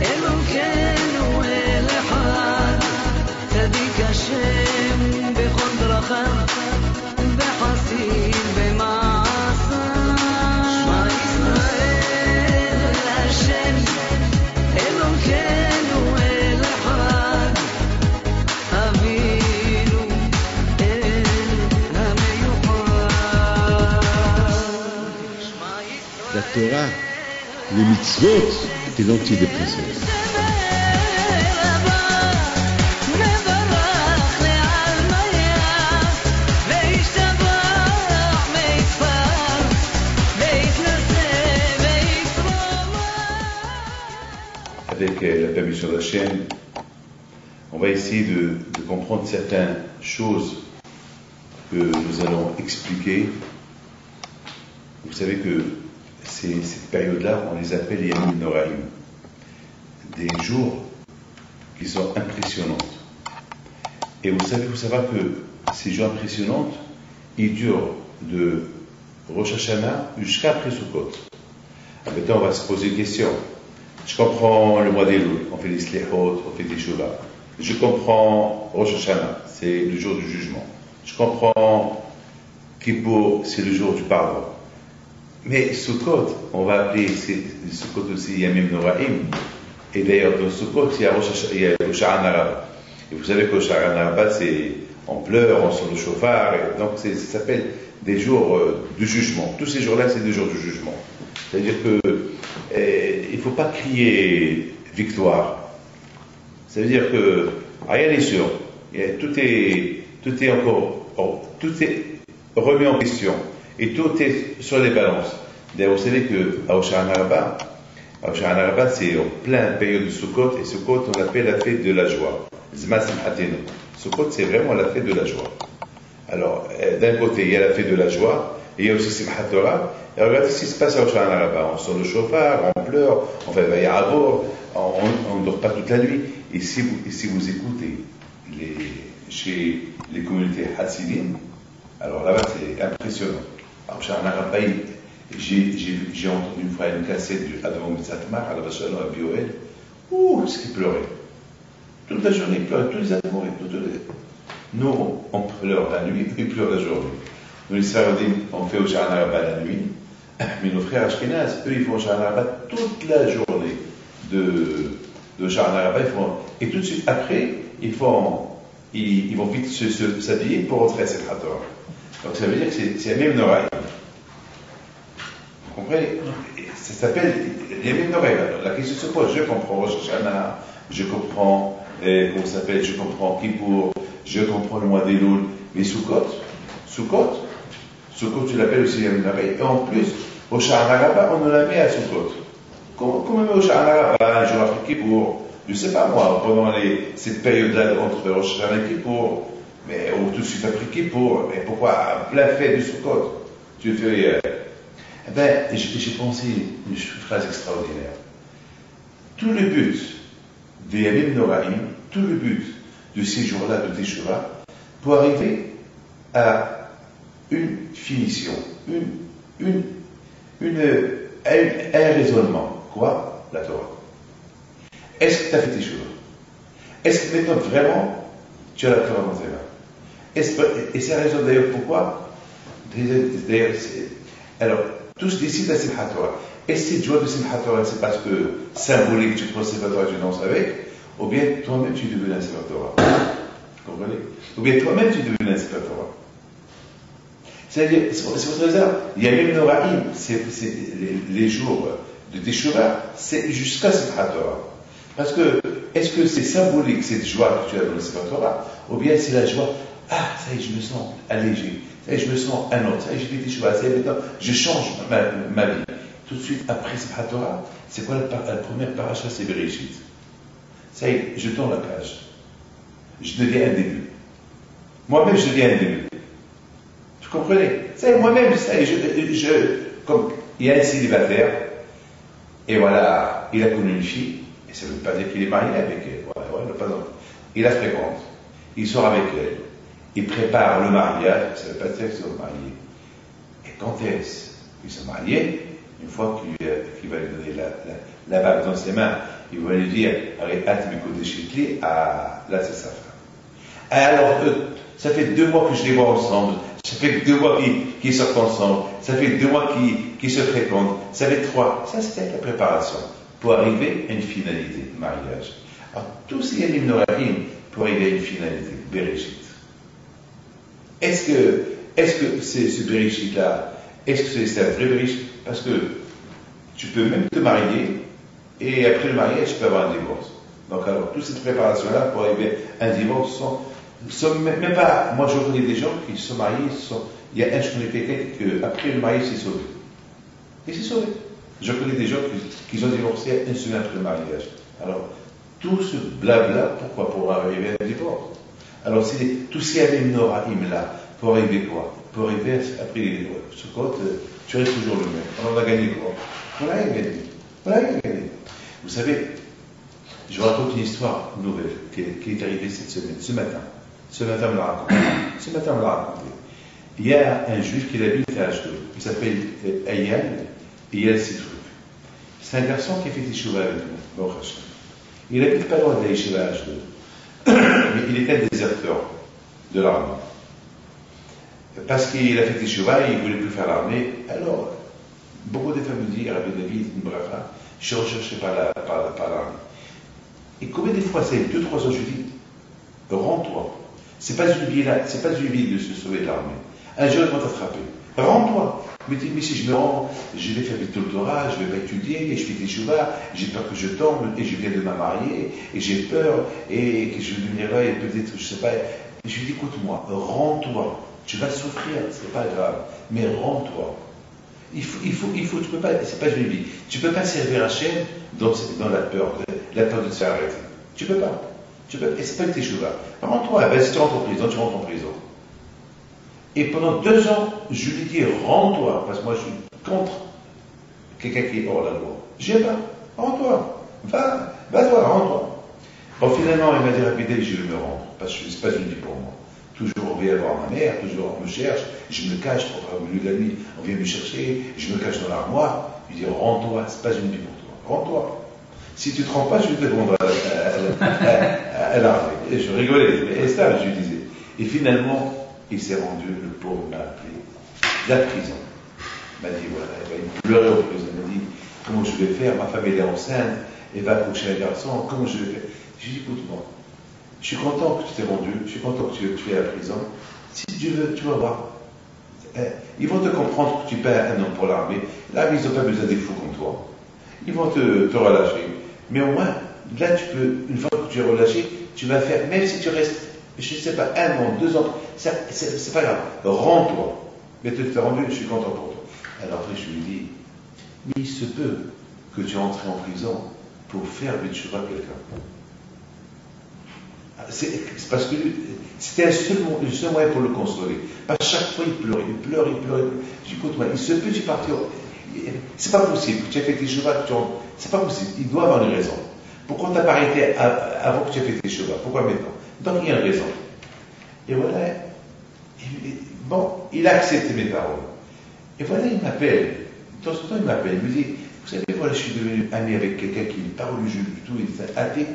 אלוקינו אל אחד, צדיק השם בכל דרכיו, בחסד במעשיו. שמע ישראל השם אלוקינו אל אחד, אבינו אל המיוחד. La Torah, les mitzvot, c'est l'antidépresseur. Avec la permission d'Hachem, on va essayer de comprendre certaines choses que nous allons expliquer. Vous savez que cette période-là, on les appelle les Yamim Noraim, des jours qui sont impressionnantes. Et vous savez, il faut savoir que ces jours impressionnants, ils durent de Rosh Hashanah jusqu'à après Sukkot. Maintenant, on va se poser une question. Je comprends le mois d'Elul, on fait des Slechot, on fait des Shuvah. Je comprends Rosh Hashanah, c'est le jour du jugement. Je comprends Kippour, c'est le jour du pardon. Mais Sukkot, on va appeler Sukkot aussi Yamim Noraim. Et d'ailleurs, dans Sukkot, il y a Sha'an Araba. Et vous savez que Sha'an Araba, c'est on pleure, on sort le chauffard. Et donc, ça s'appelle des jours du jugement. Tous ces jours-là, c'est des jours du jugement. C'est-à-dire que il ne faut pas crier victoire. Ça veut dire que rien n'est sûr. Tout est remis en question. Et tout est sur les balances. D'ailleurs, vous savez qu'à Sha'an Araba, c'est en pleine période de Sukkot, et Sukkot, on l'appelle la fête de la joie. Zma Simchatenu. Sukkot, c'est vraiment la fête de la joie. Alors, d'un côté, il y a la fête de la joie, et il y a aussi Simchat Torah. Et regardez ce qui se passe à Sha'an Araba. On sort le chauffard, on pleure, on fait veiller à bord, on ne dort pas toute la nuit. Et si vous écoutez chez les communautés Hassidim, alors là-bas, c'est impressionnant. Alors, Sha'an Araba, j'ai entendu une fois une cassette du Advan Mitzatmar, à la Vachalon, à Bioel. Ouh, ce qu'il pleurait. Toute la journée, il pleurait, tous les amours. Nous, on pleure la nuit, ils pleurent la journée. Nous, les Sfaradim, on fait au Sha'an Araba la nuit. Mais nos frères Ashkenaz, eux, ils font Sha'an Araba toute la journée de Sha'an Araba. Et tout de suite après, ils vont vite s'habiller pour rentrer à Simchat Torah. Donc ça veut dire que c'est la même Noraï. Vous comprenez? Ça s'appelle Yamim Noraim. La question se pose. Je comprends Rosh Hashanah, je comprends, comment ça s'appelle, je comprends Kippour, je comprends le mois d'Elul, mais Sukkot, tu l'appelles aussi Yamim Noraim. Et en plus, au Sha'an Araba, on nous la met à Sukkot. Comment on met au Sha'an Araba, un jour après Kippour? Je ne sais pas moi, pendant cette période-là entre Rosh Hashanah et Kippour, mais ou tout de suite après Kippour, mais pourquoi plein fait du Sukkot? Tu fais. J'ai pensé une phrase extraordinaire. Tout le but des Yamim Noraim, tout le but de ces jours-là de Teshuvah, pour arriver à une finition, un raisonnement. Quoi? La Torah. Est-ce que tu as fait Teshuvah? Est-ce que maintenant vraiment tu as la Torah dans tes mains? Et c'est la raison d'ailleurs pourquoi. D'ailleurs, alors, tous décident la Simchat Torah. Et cette joie de Simchat Torah, c'est parce que symbolique, tu prends Simchat Torah, tu danses avec, ou bien toi-même tu deviens un Simchat Torah. Vous comprenez? Ou bien toi-même tu deviens un Simchat Torah. C'est-à-dire, c'est pour ça, il y a même Noraim, c'est les jours de Teshuvah, c'est jusqu'à Simchat Torah. Parce que, est-ce que c'est symbolique cette joie que tu as dans le Simchat Torah, ou bien c'est la joie, ah, ça y est, je me sens allégé. Et je me sens un autre, et j'ai fait des choses, maintenant je change ma vie. Tout de suite après Simchat Torah, c'est quoi la première paracha? C'est Bereshit. Ça y est, je tourne la page. Je deviens un début. Moi-même, je deviens un début. Vous comprenez? Ça y est, moi-même, ça y est, comme il y a un célibataire, et voilà, il a connu une fille, et ça ne veut pas dire qu'il est marié avec elle. Voilà, pas donc. Il la fréquente, il sort avec elle. Il prépare le mariage, ça ne veut pas dire qu'ils sont mariés. Et quand est-ce qu'ils sont mariés, Une fois qu'il va lui donner la bague dans ses mains, il va lui dire, là c'est sa femme. Alors, ça fait 2 mois que je les vois ensemble, ça fait 2 mois qu'ils sortent ensemble, ça fait 2 mois qu'ils se fréquentent, ça fait 3. Ça, c'était la préparation pour arriver à une finalité, mariage. Alors, tous ces Yamim Noraim pour arriver à une finalité, Bereshit. Est-ce que c'est ce Bereshit-là, est-ce que c'est un vrai Bereshit? Parce que tu peux même te marier, et après le mariage, tu peux avoir un divorce. Donc, alors, toute cette préparation-là pour arriver à un divorce sont même pas. Moi, je connais des gens qui se sont mariés, il y a je connais quelqu'un qui, après le mariage, s'est sauvé. Il s'est sauvé. Je connais des gens qui ont divorcé 1 semaine après le mariage. Alors, tout ce blabla, pourquoi? Pour arriver à un divorce. Alors, c'est tout ce qu'il y avait Noraim là, pour arriver quoi? Pour arriver après ce côté, tu restes toujours le même. Alors, on a gagné quoi? Voilà, il a gagné. Voilà, il a gagné. Vous savez, je vous raconte une histoire nouvelle qui est arrivée cette semaine, ce matin. Ce matin, on me l'a raconté. Il y a un juif qui habite à Ashdod. Il s'appelle Eyal Sitrouf. C'est un garçon qui a fait Teshuvah avec nous, Baruch Hashem. Il habite pas loin de la Yeshiva à Ashdod. Mais il était un déserteur de l'armée. Parce qu'il a fait Teshuvah, il ne voulait plus faire l'armée. Alors, beaucoup de femmes me disent, Rabbi David, une bracha, je suis recherché par l'armée. Et combien de fois, c'est 2-3 ans, je lui dis, rends-toi. C'est pas une vie de se sauver de l'armée. Un jour, ils vont t'attraper. Rends-toi. Mais dis, mais si je me rends, je vais faire vite le Torah, je vais pas étudier, et je fais des chouva, j'ai peur que je tombe, et je viens de me marier, et j'ai peur, et que je vais devenir là, et peut-être, je sais pas. Et je lui dis, écoute-moi, rends-toi. Tu vas souffrir, c'est pas grave, mais rends-toi. Il faut, tu peux pas, c'est pas une vie. Tu peux pas servir Hachem dans la peur de se faire arrêter. Tu peux pas. Et c'est pas une teshuva. Rends-toi, si tu rentres en prison, tu rentres en prison. Et pendant 2 ans, je lui dis, rends-toi, parce que moi je suis contre quelqu'un qui est hors la loi. J'ai pas, rends-toi, va-toi, rends-toi. Bon, finalement, il m'a dit, rapidement, je vais me rendre, parce que c'est pas une vie pour moi. Toujours, on vient voir ma mère, toujours, on me cherche, je me cache, pour au milieu de la nuit, on vient me chercher, je me cache dans l'armoire, je lui dis, rends-toi, c'est pas une vie pour toi, rends-toi. Si tu ne te rends pas, je vais te rendre à l'armée. Et je rigolais, et ça, je lui disais. Et finalement, il s'est rendu, le pauvre m'a appelé, la prison. Il m'a dit, voilà, il pleurait en prison, il m'a dit, comment je vais faire, ma femme elle est enceinte, elle va accoucher un garçon, comment je vais faire? Je lui ai dit, écoute-moi, je suis content que tu t'es rendu, je suis content que tu es à la prison. Si tu veux, tu vas voir. Ils vont te comprendre que tu paies un homme pour l'armée. L'armée, ils n'ont pas besoin des fous comme toi. Ils vont te relâcher. Mais au moins, là, tu peux, une fois que tu es relâché, tu vas faire, même si tu restes, je ne sais pas, 1 an, 2 ans, c'est pas grave, rends-toi. Mais tu t'es rendu, je suis content pour toi. Alors après, je lui dis, mais il se peut que tu entres en prison pour faire le tchouva quelqu'un. C'est parce que c'était le seul moyen pour le consoler. À chaque fois, il pleurait. Je dis, écoute-moi, il se peut que tu partes. C'est pas possible. Tu as fait tes chevaux, c'est pas possible. Il doit avoir une raison. Pourquoi tu n'as pas arrêté avant que tu aies fait tes chevaux? Pourquoi maintenant? Donc il y a une raison. Et voilà. Bon, il a accepté mes paroles. Et voilà, il m'appelle. De temps en temps, il m'appelle. Il me dit, vous savez, voilà, je suis devenu ami avec quelqu'un qui n'est pas religieux du tout, il est athée.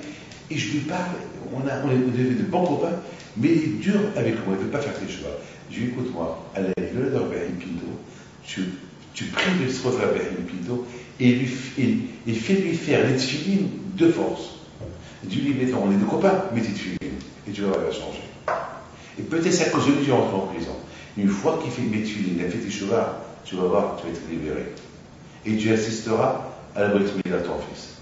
Et je lui parle, on est devenu de bons copains, mais il est dur avec moi, il ne veut pas faire tes choix. Je lui dis, écoute-moi, à la tu pries le Sroth Rabbeinu Pido et fais-lui faire les tefilines de force. Dis-lui, on est des copains, mets tes tefilines, et tu vas voir, il va changer. Et peut-être c'est à cause de lui, tu rentres en prison. Une fois qu'il fait mes tefilines, il a fait tes chevaux, tu vas voir, tu vas être libéré. Et tu assisteras à la brit milah de ton fils.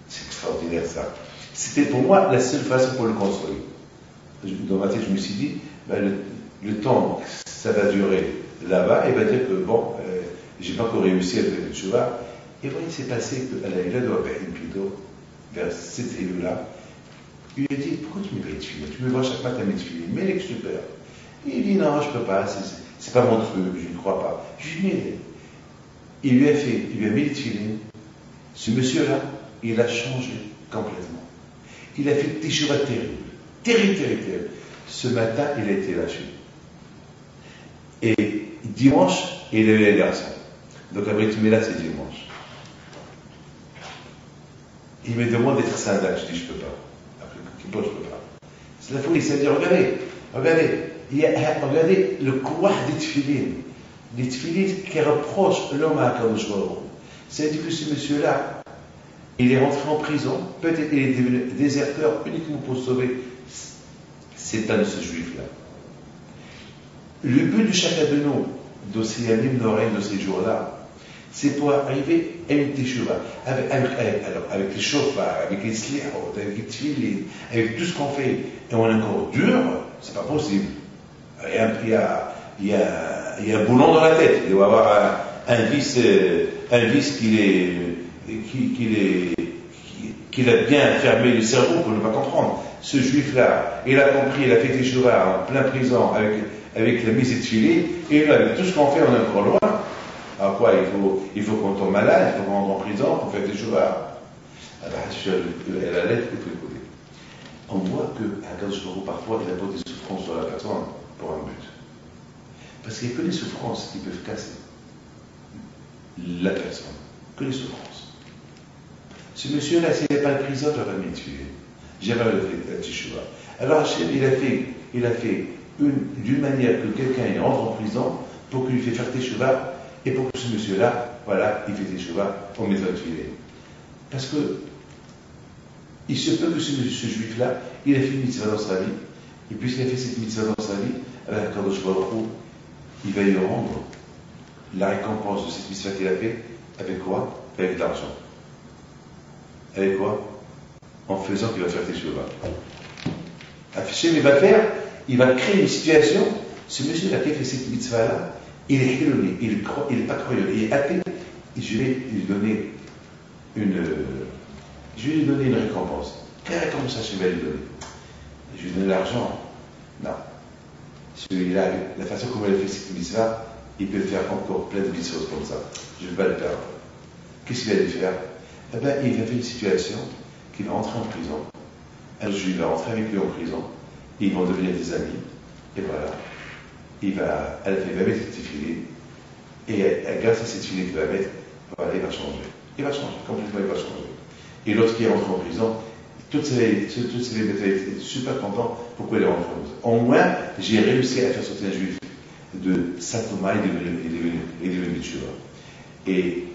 C'est extraordinaire ça. C'était pour moi la seule façon pour le consoler. Dans ma tête, je me suis dit, le temps que ça va durer là-bas, il va dire que bon, j'ai pas encore réussi à faire le cheval. Et voilà, il s'est passé qu'à la villa de Rabbeinu Pido, vers cette élu-là, il lui a dit, pourquoi tu me mets de filles? Tu me vois chaque matin mes filles, mais elle est super. Il dit, non, je peux pas, c'est pas mon truc, je ne crois pas. Je lui ai dit, il lui a mis les filles. Ce monsieur-là, il a changé complètement. Il a fait des chevaux terribles. Ce matin, il a été lâché. Et dimanche, il a eu un garçon. Donc à Brit Mila, c'est dimanche. Il me demande d'être syndac. Je dis, je peux pas. Après, je peux pas. C'est la folie, ça veut dire, regardez, regardez le kouah des tfilines. Les tfilines qui reprochent l'homme à Akadosh Baruch Hu. C'est-à-dire que ce monsieur-là, il est rentré en prison, peut-être il est devenu déserteur uniquement pour sauver cet âme, ce juif-là. Le but de chacun de nous, d'Océanim Noraim de ces jours-là, c'est pour arriver à une teshuva, avec les chauffards, avec les sliahot, avec les tfilines, avec tout ce qu'on fait, et on est encore dur, c'est pas possible. Il y a un boulon dans la tête, il doit y avoir un vice qu'il a bien fermé le cerveau pour ne pas comprendre. Ce juif-là, il a compris, il a fait teshuva en plein prison avec la mise de filet, et là, avec tout ce qu'on fait, on est encore loin. Alors quoi, il faut qu'on tombe malade, il faut qu'on rentre en prison pour faire teshuva. La lettre, il faut écouter. On voit que Akadosh Baruch Hu, parfois, il apporte des souffrances sur la personne pour un but. Parce qu'il n'y a que les souffrances qui peuvent casser la personne. Que les souffrances. Ce monsieur-là, s'il n'est pas le prison, je l'aurais mis tuer. J'avais fait la teshuva. Alors Hachem, il a fait d'une manière que quelqu'un rentre en prison pour qu'il lui fait faire teshuva et pour que ce monsieur-là, voilà, il fait teshuva au méthode filée. Parce que il se peut que ce juif-là, il a fait une mitzvah dans sa vie, et puisqu'il a fait cette mitzvah dans sa vie, avec Akadosh Baruch Hu, il va lui rendre la récompense de cette mitzvah qu'il a fait, avec quoi? Avec de l'argent. Avec quoi? En faisant qu'il va faire teshuva. Hachem, il va créer une situation, ce monsieur-là qui a fait cette mitzvah-là, il est hiloni, il n'est pas croyant, il est athée, et je vais lui donner une récompense. Quelle récompense Hachem va lui donner? Je lui donne l'argent? Non. Celui-là, la façon comment il a fait cette mitzvah, il peut faire encore plein de choses comme ça. Je ne vais pas le perdre. Qu'est-ce qu'il va lui faire? Eh bien, il va faire une situation qu'il va entrer en prison. Un juif va rentrer avec lui en prison. Ils vont devenir des amis. Et voilà. Il va mettre cette filée. Et grâce à cette filée qu'il va mettre, voilà, il va changer. Il va changer. Complètement, il va changer. Et l'autre qui est rentré en prison, toutes ces méthodes étaient super contents. Pourquoi il est rentré en prison? Au moins, j'ai réussi à faire sortir un juif de Satoma et devenu Tchouva. Et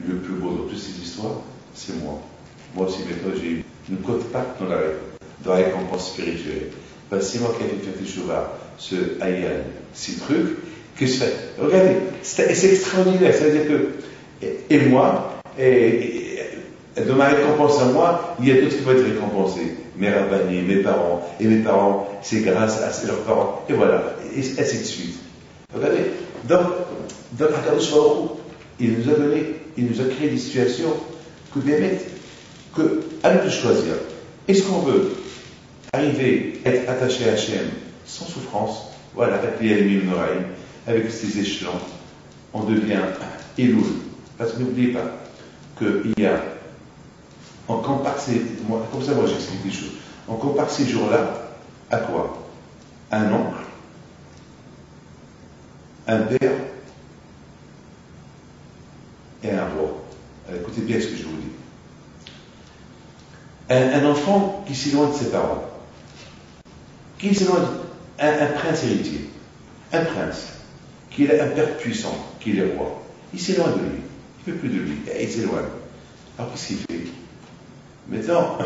le plus beau dans toutes ces histoires, c'est moi. Moi aussi, maintenant, j'ai eu une cote part dans la récompense spirituelle. Parce que c'est moi qui ai fait Tchouva, ce Ayan, ces trucs, que je fais. Regardez, c'est extraordinaire. C'est-à-dire que, et moi, dans ma récompense à moi, il y a d'autres qui vont être récompensés. Mes rabbinés, mes parents, c'est grâce à leurs parents, et voilà, et ainsi de suite. Regardez, donc Akadosh Baruch Hu, il nous a créé des situations que à nous de choisir. Est-ce qu'on veut arriver à être attaché à Hachem sans souffrance, voilà, avec les Yalimim Noraim, avec ces échelons, on devient Elul. Parce que n'oubliez pas qu'il y a, on compare comme ça moi j'explique les choses, on compare ces jours-là à quoi? Un oncle, un père et un roi. Alors, écoutez bien ce que je vous dis. Un enfant qui s'éloigne de ses parents, qui s'éloigne, un prince héritier, un prince, qui est un père puissant, qui est roi, il s'éloigne de lui, il ne veut plus de lui, il s'éloigne. Alors qu'est-ce qu'il fait? Maintenant,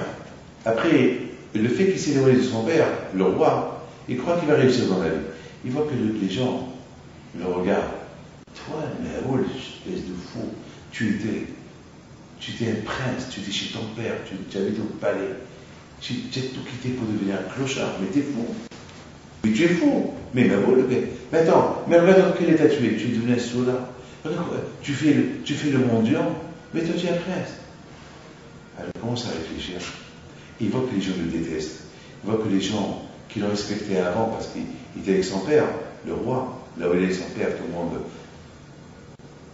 après, le fait qu'il s'éloigne de son père, le roi, il croit qu'il va réussir dans la vie. Il voit que les gens le regardent. Toi, mais oh, espèce de fou, tu étais un prince, tu étais chez ton père, tu habitais au palais, tu as tout quitté pour devenir un clochard, mais t'es fou. Mais tu es fou. Mais attends, mais regarde dans quel état tu es devenu un soldat. Tu fais le mendiant, mais toi tu es un prince. Alors il commence à réfléchir. Il voit que les gens le détestent. Il voit que les gens qui le respectaient avant parce qu'il était avec son père, le roi, là où il est avec son père, tout le monde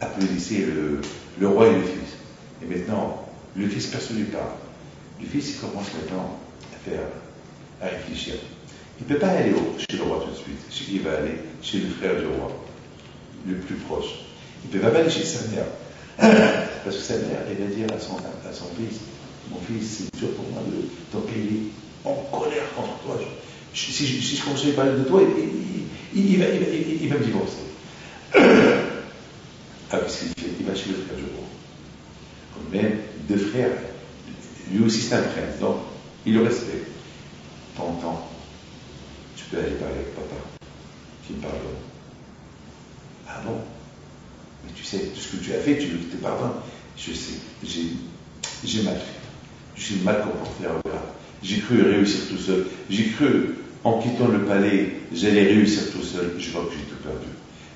applaudissait le roi et le fils. Et maintenant, le fils, personne ne lui parle. Le fils, il commence maintenant à réfléchir. Il ne peut pas aller chez le roi tout de suite. Il va aller chez le frère du roi, le plus proche. Il ne peut pas aller chez sa mère. Parce que sa mère, elle va dire à son fils, mon fils, c'est dur pour moi de t'enquérir en colère contre toi. Si je conseille parler de toi, il va me divorcer. Ah, qu'est-ce qu'il fait? Il va chez le frère Jérôme. Même deux frères, lui aussi c'est un frère, donc il le respecte. Tonton, tu peux aller parler avec papa, qui me pardonne. Ah bon? Mais tu sais, tout ce que tu as fait, tu veux qu'il te pardonne. Je sais, j'ai mal fait. Je suis mal comporté à regard. J'ai cru réussir tout seul. J'ai cru, en quittant le palais, j'allais réussir tout seul. Je vois que j'ai tout perdu.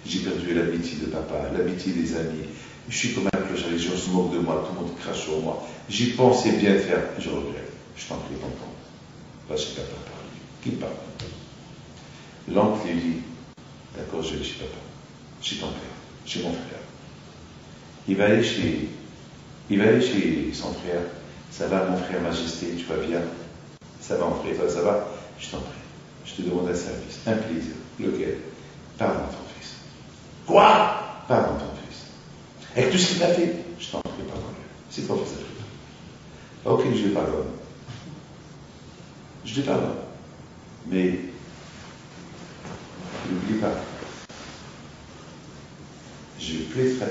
J'ai perdu l'amitié de papa, l'amitié des amis. Je suis comme un clochard, les gens se moquent de moi, tout le monde crache sur moi. J'y pensais bien faire, je regrette. Je t'en prie, tonton. Va chez papa parler. Qui parle? L'oncle lui dit, d'accord, je vais chez papa, chez ton père, chez mon frère. Il va aller chez son frère. Ça va, mon frère, majesté, tu vas bien? Ça va, mon frère, toi, ça va? Je t'en prie. Je te demande un service, un plaisir. Lequel? Pardonne ton fils. Quoi? Pardonne ton fils. Avec tout ce qu'il a fait, je t'en prie, pardonne-le. C'est pas ça. Ok, je lui pardonne. Je lui pardonne. Mais, n'oublie pas, je peux être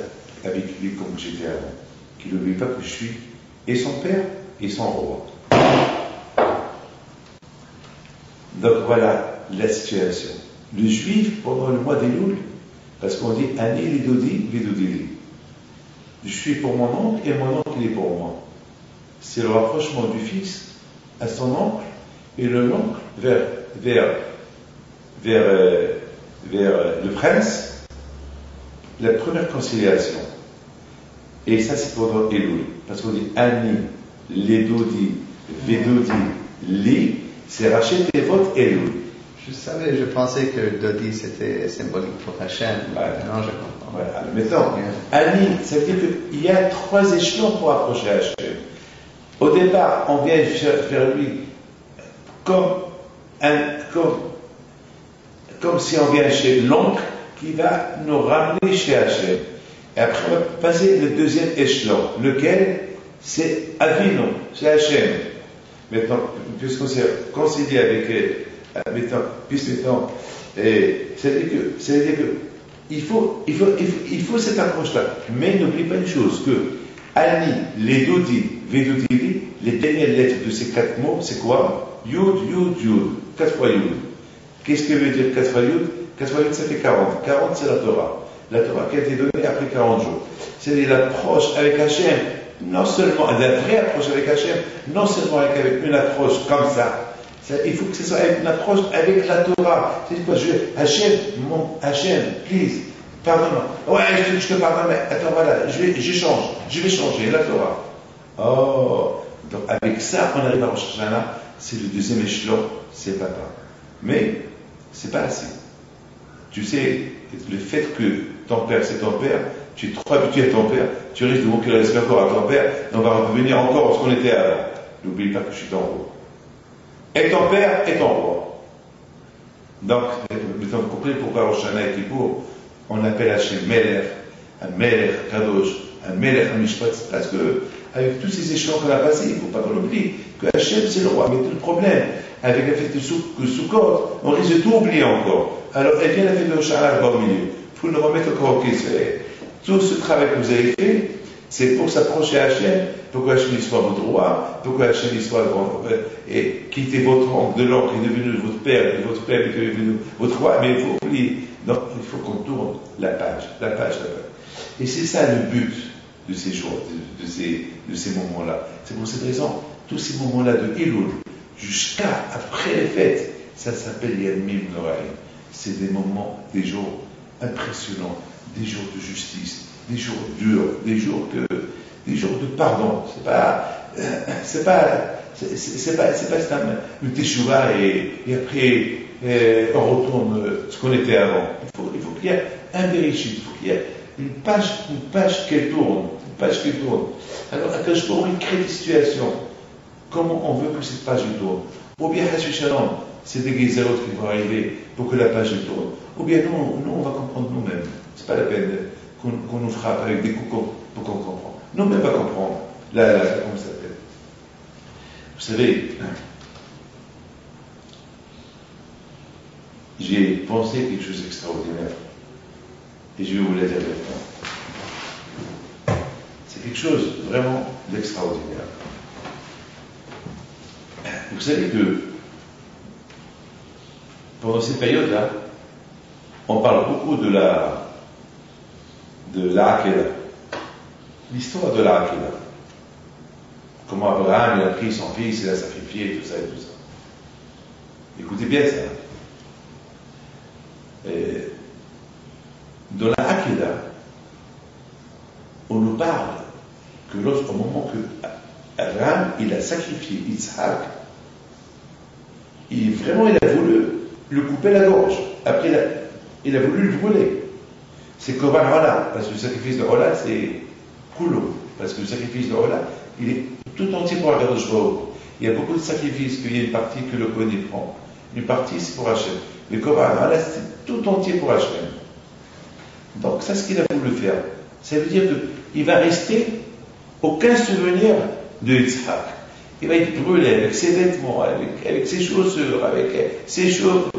avec lui comme j'étais avant. Qu'il n'oublie pas que je suis et son père et son roi. Donc voilà la situation. Le juif, pendant le mois d'Elul, parce qu'on dit Ani lidodi vidodili. Je suis pour mon oncle et mon oncle est pour moi. C'est le rapprochement du fils à son oncle et de l'oncle vers le prince. La première conciliation. Et ça, c'est pendant Elul. Parce qu'on dit Ani, Ledodi, Vedodi, Li, c'est Rachel et votre Elul. Je pensais que Dodi c'était symbolique pour Hachem. Ouais. Non, je comprends. Voilà. Maintenant, Ani, ça veut dire qu'il y a 3 échelons pour approcher Hachem. Au départ, on vient vers lui comme si on vient chez l'oncle qui va nous ramener chez Hachem. Et après, on va passer le deuxième échelon, lequel c'est Avinu, c'est Hachem. Maintenant, puisqu'on s'est concilié avec c'est-à-dire que il faut cette approche-là. Mais n'oublie pas une chose, que Ani, les Dodi, Vedodili, les dernières lettres de ces 4 mots, c'est quoi? Yud, Yud, Yud. 4 fois Yud. Qu'est-ce que veut dire 4 fois Yud? 4 fois Yud, ça fait 40. 40, c'est la Torah. La Torah qui a été donnée après 40 jours. C'est-à-dire l'approche avec Hachem, non seulement, la vraie approche avec Hachem, non seulement avec une approche comme ça, il faut que ce soit une approche avec la Torah. C'est quoi? Hachem, please, pardonne-moi. Ouais, je te pardonne, mais attends, voilà, je vais changer la Torah. Oh, donc avec ça, on arrive à Rosh Hashanah, c'est le deuxième échelon, c'est papa. Mais, c'est pas assez. Tu sais, le fait que ton père, c'est ton père, tu es trop habitué à ton père, tu risques de manquer le respect encore à ton père, et on va revenir encore à ce qu'on était avant. N'oublie pas que je suis ton roi. Et ton père est ton roi. Donc, vous comprenez pourquoi Rosh Hashanah et Kippour, on appelle Hachem Melech, un Melech Kadosh, un Melech Mishpat, parce que, avec tous ces échelons qu'on a passés, il ne faut pas qu'on oublie que Hachem c'est le roi. Mais tout le problème, avec la fête de Sukkot, on risque de tout oublier encore. Alors, elle vient la fête de Rosh Hashanah au milieu. Il faut le remettre encore au question. Tout ce travail que vous avez fait, c'est pour s'approcher à Hachem, pour que Hachem soit votre roi, pour que Hachem soit et quitter votre oncle, de l'oncle qui est devenu votre père, et votre père qui est devenu votre roi, mais il faut oublier. Donc, il faut qu'on tourne la page. Et c'est ça le but de ces jours, de ces moments-là. C'est pour cette raison, tous ces moments-là de Elul, jusqu'à après les fêtes, ça s'appelle Yamim Noraim. C'est des moments, des jours impressionnants, des jours de justice, des jours durs, des jours de pardon. C'est pas une teshuva et après on retourne ce qu'on était avant. Il faut qu'il y ait un vérifié, il faut qu'il y ait une page qui tourne, Alors, Akash Baruch il crée des situations. Comment on veut que cette page tourne? Ou bien, Shalom, c'est des guézalotes qui vont arriver pour que la page tourne. Ou bien, nous, on va comprendre nous-mêmes. C'est pas la peine qu'on nous frappe avec des coups pour qu'on comprenne. Nous, on ne peut pas comprendre. Là, comment ça s'appelle? Vous savez, j'ai pensé quelque chose d'extraordinaire. Et je vais vous le dire maintenant. C'est quelque chose vraiment d'extraordinaire. Vous savez que pendant cette période-là, on parle beaucoup de la Akedah. L'histoire de la Akedah. Comment Abraham il a pris son fils, il a sacrifié, tout ça et tout ça. Écoutez bien ça. Dans la Akedah, on nous parle que au moment que Abraham il a sacrifié Yitzhak, il a voulu lui couper la gorge. Après, il a voulu le brûler. C'est Korban Ola, parce que le sacrifice de Ola, c'est Koulou. Parce que le sacrifice de Ola, il est tout entier pour Akadosh Baruch Hu. Il y a beaucoup de sacrifices qu'il y a une partie que le Kohen prend. Une partie, c'est pour Hachem. Mais Korban Ola, c'est tout entier pour Hachem. Donc, c'est ce qu'il a voulu faire. Ça veut dire qu'il va rester aucun souvenir de Yitzhak. Il va être brûlé avec ses vêtements, avec ses chaussures, avec ses cheveux,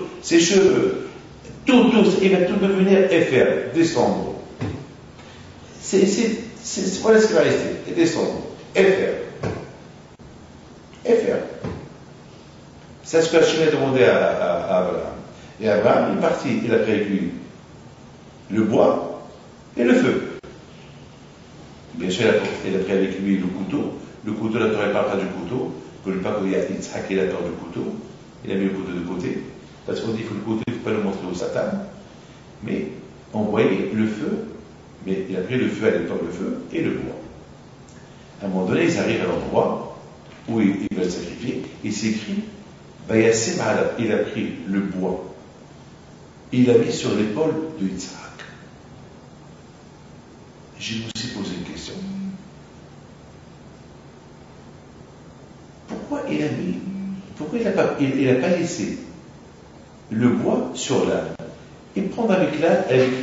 tout, il va tout devenir effet, descendre. Voilà ce qui va rester, et descendre, effet. C'est ce que Hachem a demandé à Abraham. Et Abraham, il est parti, il a pris avec lui le bois et le feu. Bien sûr, il a pris avec lui le couteau. Le couteau, la Torah ne parle pas du couteau. Que le papa, il a Yitzhak, il a peur du couteau. Il a mis le couteau de côté. Parce qu'on dit que le couteau, il ne faut pas le montrer au Satan. Mais on voyait le feu. Mais il a pris le feu à l'époque, le feu et le bois. À un moment donné, ils arrivent à l'endroit où ils veulent sacrifier. Il s'écrit Vayasem Ala. Il a pris le bois. Il l'a mis sur l'épaule de Yitzhak. Je me suis posé une question. Pourquoi il n'a pas laissé le bois sur l'âne et prendre avec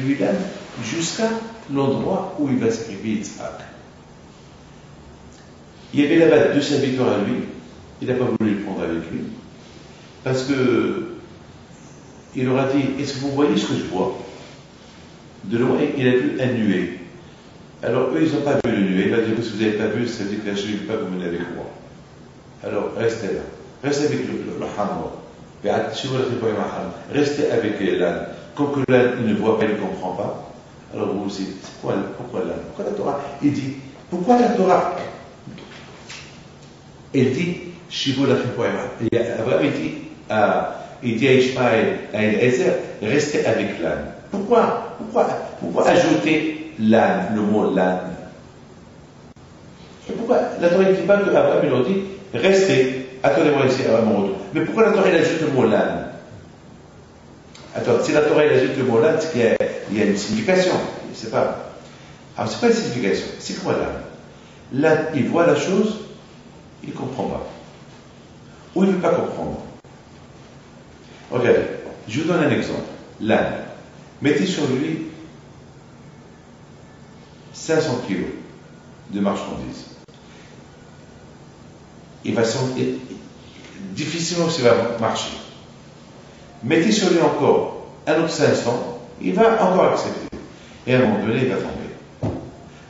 lui l'âne jusqu'à l'endroit où il va sacrifier Yitzhak? Il y avait là-bas 2 serviteurs à lui, il n'a pas voulu le prendre avec lui, parce que il leur a dit, est-ce que vous voyez ce que je vois? De loin, il a vu un nuée. Alors eux, ils n'ont pas vu le nuée. Il va dire, si vous n'avez pas vu, ça veut dire que je ne vais pas vous mener avec moi. Alors, restez là. Restez avec le hamra. Restez avec l'âne. Comme que l'âne, il ne voit pas, il ne comprend pas. Alors vous aussi, pourquoi l'âne? Pourquoi la Torah? Il dit, pourquoi la Torah? Il dit, Abraham, il dit à Ishmaël, à Eliezer, restez avec l'âne. Pourquoi ajouter l'âne, le mot l'âne? Et pourquoi la Torah ne dit pas que Abraham il leur dit restez, attendez-moi ici à mon retour. Mais pourquoi la Torah elle ajoute le mot l'âne? Attends, si la Torah elle ajoute le mot l'âne, c'est qu'il y a une signification. C'est pas. Alors c'est pas une signification, c'est quoi l'âne? L'âne, il voit la chose, il ne comprend pas. Ou il ne veut pas comprendre. Regardez, je vous donne un exemple. L'âne. Mettez sur lui 500 kilos de marchandises. Il va difficilement il va marcher. Mettez sur lui encore un autre 500, il va encore accepter. Et à un moment donné, il va tomber.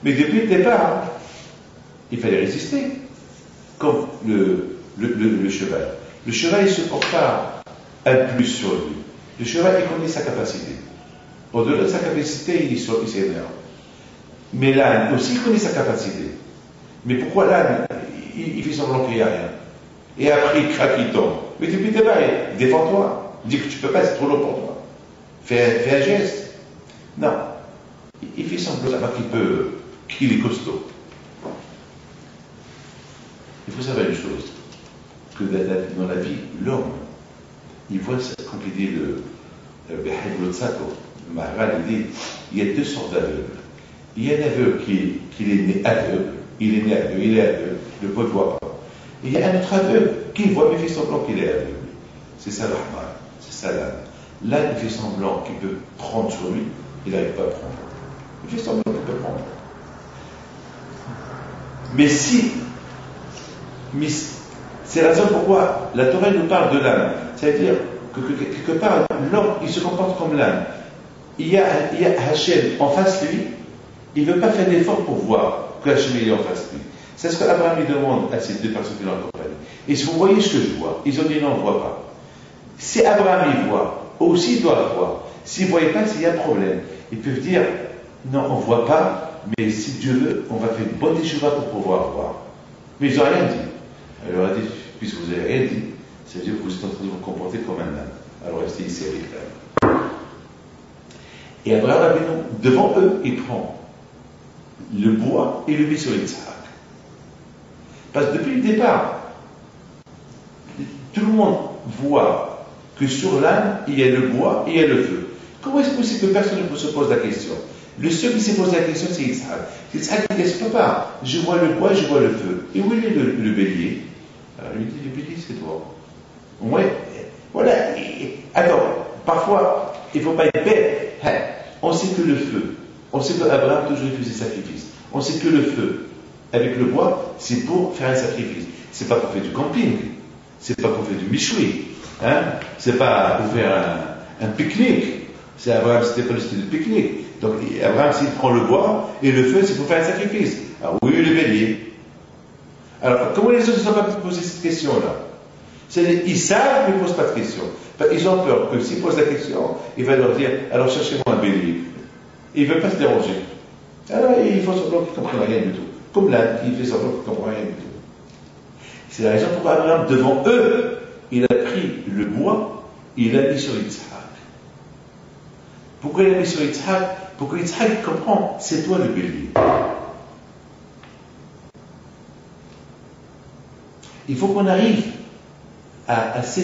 Mais depuis le départ, il fallait résister. Comme le cheval. Le cheval, il ne se porte pas un plus sur lui. Le cheval, il connaît sa capacité. Au-delà de sa capacité, il s'énerve. Mais l'âne aussi, il connaît sa capacité. Mais pourquoi l'âne, il fait semblant qu'il n'y a rien? Et après, il craque, il tombe. Mais depuis le départ, défends-toi. Dis que tu ne peux pas, c'est trop lourd pour toi. Fais un geste. Non. Il fait semblant qu'il est costaud. Il faut savoir une chose, que dans la vie, l'homme, il voit, comme il dit le Maharal, il dit, il y a 2 sortes d'aveugles. Il y a un aveugle qui est né aveugle, il est aveugle, ne peut voir pas. Et il y a un autre aveugle qui voit, mais fait semblant qu'il est aveugle. C'est ça l'Ahmar, c'est ça l'âne. L'âne fait semblant qu'il peut prendre sur lui, il n'arrive pas à prendre. Il fait semblant qu'il peut prendre. Mais c'est la raison pourquoi la Torah nous parle de l'âme. C'est-à-dire que quelque part, l'homme, il se comporte comme l'âme. Il y a Hachem en face de lui, il ne veut pas faire d'effort pour voir que Hachem est en face de lui. C'est ce qu'Abraham lui demande à ces deux personnes qui l'ont accompagné. Et si vous voyez ce que je vois, ils ont dit non, on ne voit pas. Si Abraham y voit, aussi il doit voir. S'ils ne voyaient pas, s'il y a un problème, ils peuvent dire non, on ne voit pas, mais si Dieu veut, on va faire une bonne échouva pour pouvoir voir. Mais ils n'ont rien dit. Elle leur a dit, puisque vous n'avez rien dit, ça veut dire que vous êtes en train de vous comporter comme un âne. Alors restez ici avec l'âne. Et Abraham Avinu, devant eux, il prend le bois et le met sur Yitzhak. Parce que depuis le départ, tout le monde voit que sur l'âne, il y a le bois et il y a le feu. Comment est-ce possible que personne ne se pose la question? Le seul qui s'est posé la question, c'est Yitzhak. Yitzhak dit, est-ce que papa, je vois le bois, je vois le feu. Et où est le bélier? Alors il dit, le bélier, c'est toi. Ouais, voilà. Attends, parfois, il ne faut pas être bête. On sait que le feu, on sait qu'Abraham toujours faisait sacrifice. On sait que le feu, avec le bois, c'est pour faire un sacrifice. C'est pas pour faire du camping. C'est pas pour faire du michoui. Hein? C'est pas pour faire un pique-nique. C'est Abraham, c'était pas le style de pique-nique. Donc Abraham, s'il prend le bois et le feu, c'est pour faire un sacrifice. Alors oui, le bélier. Alors comment les autres ne sont pas posé cette question-là? Ils savent, mais ils ne posent pas de question. Ils ont peur que s'ils posent la question, il va leur dire alors cherchez-moi un bélier. Et il ne veut pas se déranger. Alors il faut semblant qu'il ne comprenne rien du tout. Comme l'âne qui fait semblant qu'il ne comprend rien du tout. C'est la raison pourquoi Abraham, devant eux, il a pris le bois et il l'a mis sur Yitzhak. Pourquoi il l'a mis sur Yitzhak? Pour que Yitzhak comprenne, c'est toi le bélier. Il faut qu'on arrive à ce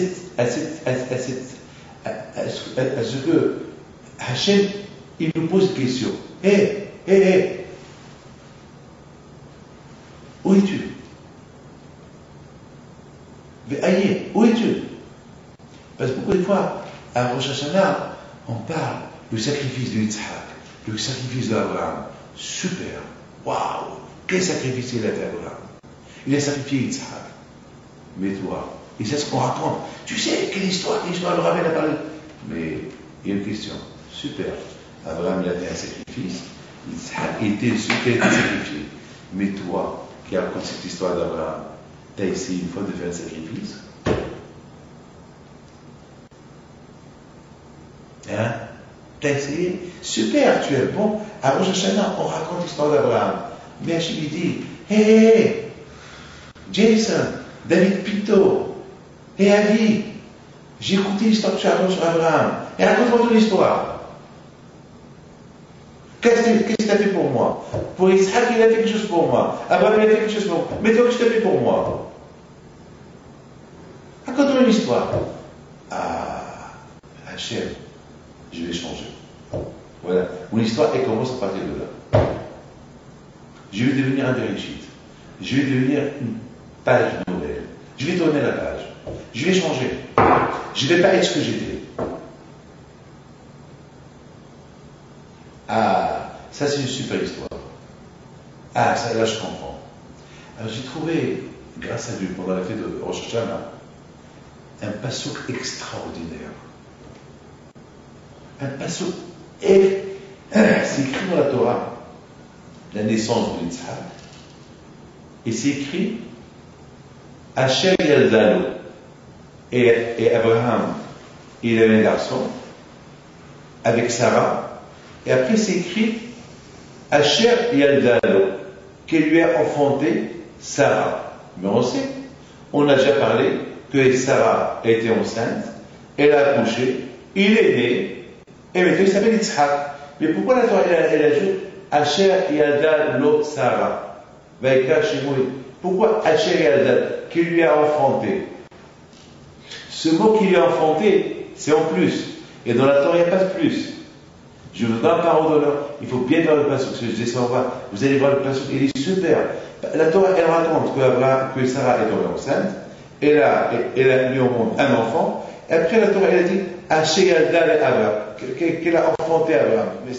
que Hachem, il nous pose une question. Hé, où es-tu? Aïe, où es-tu? Parce que beaucoup de fois, à Rosh Hashanah, on parle du sacrifice de Yitzhak, le sacrifice d'Abraham. Super, waouh, quel sacrifice il a fait Abraham? Il a sacrifié Yitzhak. Mais toi, et c'est ce qu'on raconte. Tu sais quelle histoire le ramène à parler. Mais il y a une question. Super. Abraham, il a fait un sacrifice. Yitzhak était super sacrifié. Mais toi, qui raconte cette histoire d'Abraham, tu as essayé une fois de faire un sacrifice? Hein? Tu as essayé? Super, tu es bon. À Rosh Hashanah, on raconte l'histoire d'Abraham. Mais Hachem lui dit, hé, Jason, David Pinto, et Ali, j'ai écouté l'histoire que tu racontes sur Abraham, et raconte-moi ton histoire. Qu'est-ce que tu as fait pour moi? Pour Isaac, il a fait quelque chose pour moi. Abraham, il a fait quelque chose pour moi. Mais toi, qu'est-ce que tu as fait pour moi? Raconte-moi une histoire. Ah, Hachem, je vais changer. Voilà. Mon histoire, elle commence à partir de là. Je vais devenir un Bereshit. Je vais devenir une page nouvelle. Je vais tourner la page. Je vais changer. Je ne vais pas être ce que j'étais. Ah, ça c'est une super histoire. Ah, ça là je comprends. Alors j'ai trouvé, grâce à Dieu, pendant la fête de Rosh Hashanah, un passouk extraordinaire. Un passouk, c'est écrit dans la Torah, la naissance de Yitzhak. Et c'est écrit Asher Yaldalo. Et Abraham, il avait un garçon avec Sarah. Et après c'est écrit Asher Yaldalo, qui lui a enfanté Sarah. Mais on a déjà parlé que Sarah était enceinte, elle a accouché, il est né, et maintenant il s'appelle Yitzhak. Mais pourquoi la Torah elle ajoute Asher Yaldalo Sarah? Pourquoi Asher Yaldalo, qui lui a enfanté? Ce mot qui lui a enfanté, c'est en plus. Et dans la Torah, il n'y a pas de plus. Je vous donne parole d'honneur. Il faut bien voir le passage. Je disais ça, vous allez voir le passage. Il est super. La Torah, elle raconte que Sarah est tombée enceinte. Elle a mis au monde un enfant. Et après, la Torah, elle a dit Asher Yaldal Abraham. qu'elle a enfanté Abraham. Mais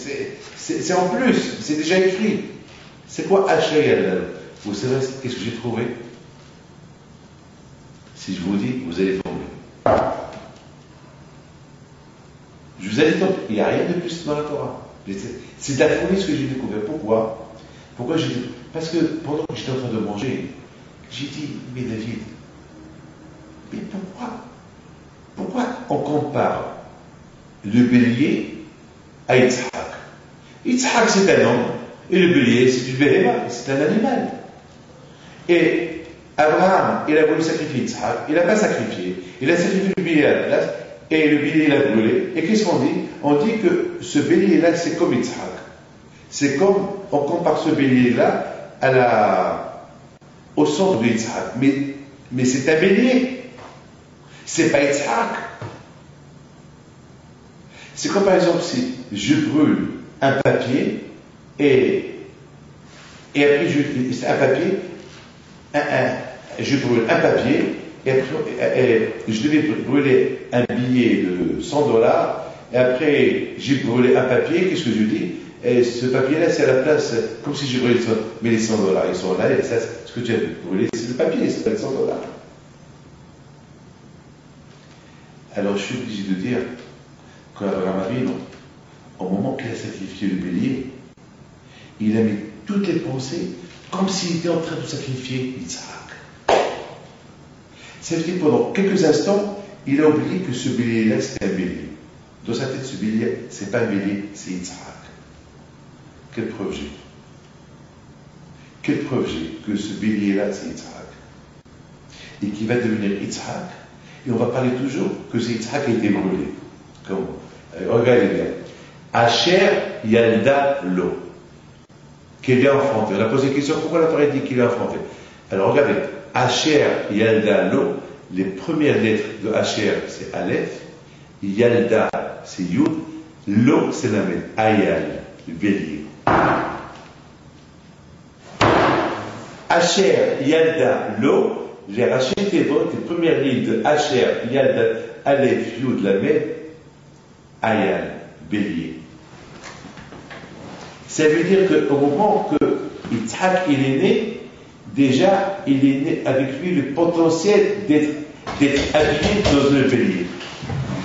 c'est en plus, c'est déjà écrit. C'est quoi Asher Yalda Lo? Vous savez qu'est-ce que j'ai trouvé? Si je vous dis, vous allez tomber. Je vous ai dit, il n'y a rien de plus dans la Torah. C'est de la folie ce que j'ai découvert. Pourquoi? Parce que pendant que j'étais en train de manger, j'ai dit, mais David, mais pourquoi on compare le bélier à Yitzhak? Yitzhak c'est un homme, et le bélier c'est une béhéma, c'est un animal. Et Abraham, il a voulu sacrifier Yitzhak, il n'a pas sacrifié, il a sacrifié le bélier à la place, et le bélier l'a brûlé. Et qu'est-ce qu'on dit? On dit que ce bélier-là, c'est comme Yitzhak. C'est comme, on compare ce bélier-là au centre de Yitzhak. Mais c'est un bélier. C'est pas Yitzhak. C'est comme par exemple si je brûle un papier et après je brûle un papier et après je devais brûler un billet de $100 et après j'ai brûlé un papier, qu'est-ce que je dis? Et ce papier-là, c'est à la place, comme si j'ai brûlé mais les $100, ils sont là, et ça, ce que tu as brûlé, c'est le papier, c'est pas les $100. Alors je suis obligé de dire qu'Abraham Avinu, au moment qu'il a sacrifié le bélier, il a mis toutes les pensées comme s'il était en train de sacrifier Yitzhak. Ça veut dire que pendant quelques instants, il a oublié que ce bélier-là, c'était un bélier. Dans sa tête, ce bélier, c'est pas un bélier, c'est Yitzhak. Quelle preuve j'ai? Quelle preuve j'ai que ce bélier-là, c'est Yitzhak? Et qui va devenir Yitzhak? Et on va parler toujours que c'est Yitzhak qui a été brûlé. Comment? Regardez bien. Asher Yalda Lo. Qu'il a enfanté. On a posé la question, pourquoi la Torah dit qu'il a enfanté? Alors regardez. Asher Yalda Lo. Les premières lettres de Asher, c'est Aleph. Yalda, c'est Yud. Lo, c'est la même. Ayal, le bélier. Asher Yalda Lo. J'ai racheté votre première ligne de Asher Yalda Aleph Yud Lamed Ayal, bélier. Ça veut dire qu'au moment que Yitzhak il est né, déjà il est né avec lui le potentiel d'être habillé dans un bélier.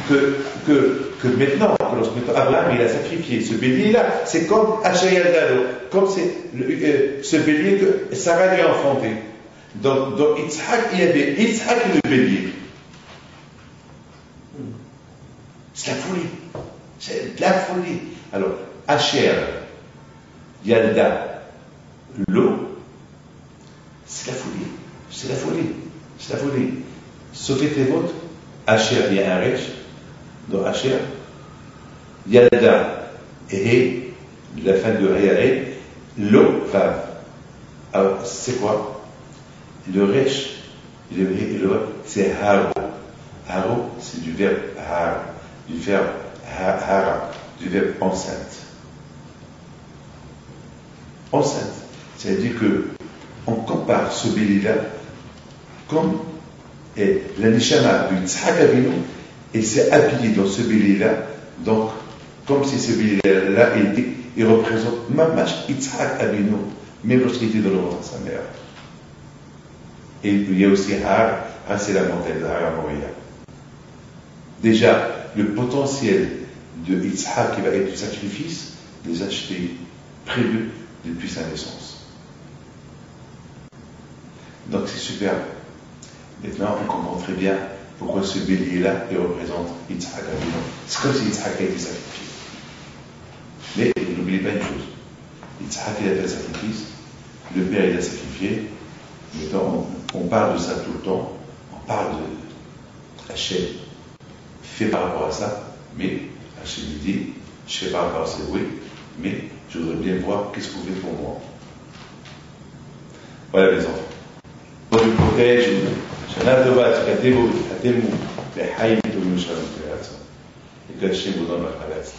Que maintenant, lorsque Abraham il a sacrifié ce bélier-là, c'est comme Asher Yalda Lo, comme c'est ce bélier que Sarah lui a enfanté. Donc Yitzhak, il y avait Yitzhak et le bélier. C'est la folie. C'est de la folie. Alors, Asher, Yalda, Lo, c'est la folie. C'est la folie. C'est la folie. Sauf les vôtres, Asher, il y a un Resh dans Asher. Yalda, et la fin de Réaé, Lo, Vav. Alors, c'est quoi? Le Resh, c'est Haro. Haro, c'est du verbe Har, du verbe Hara, du verbe enceinte. Enceinte. C'est-à-dire qu'on compare ce bélier-là comme la Neshama de Yitzhak Avinu, et s'est habillé dans ce bélier-là, donc comme si ce bélier-là, il représente Mamash Yitzhak Avinu, même lorsqu'il était dans le ventre de sa mère. Et il y a aussi Har, c'est la montagne de Har Moria. Déjà, le potentiel de Yitzhak qui va être du sacrifice, déjà j'étais prévu depuis sa naissance. Donc c'est super. Maintenant, on comprend très bien pourquoi ce bélier-là, il représente Yitzhak Avinu. C'est comme si Yitzhak a été sacrifié. Mais n'oubliez pas une chose. Yitzhak, il a fait le sacrifice, le père, il a sacrifié. Maintenant, on parle de ça tout le temps, on parle de Hachem fait par rapport à ça, mais Hachem dit, je fais par rapport à ça, oui, mais je voudrais bien voir qu'est-ce que vous faites pour moi. Voilà les enfants. Bon, je vous protège, Shana Tova, Tkatemu, Tkatemu, les Haïm, tout le monde, et que Hachem vous donne la traverse.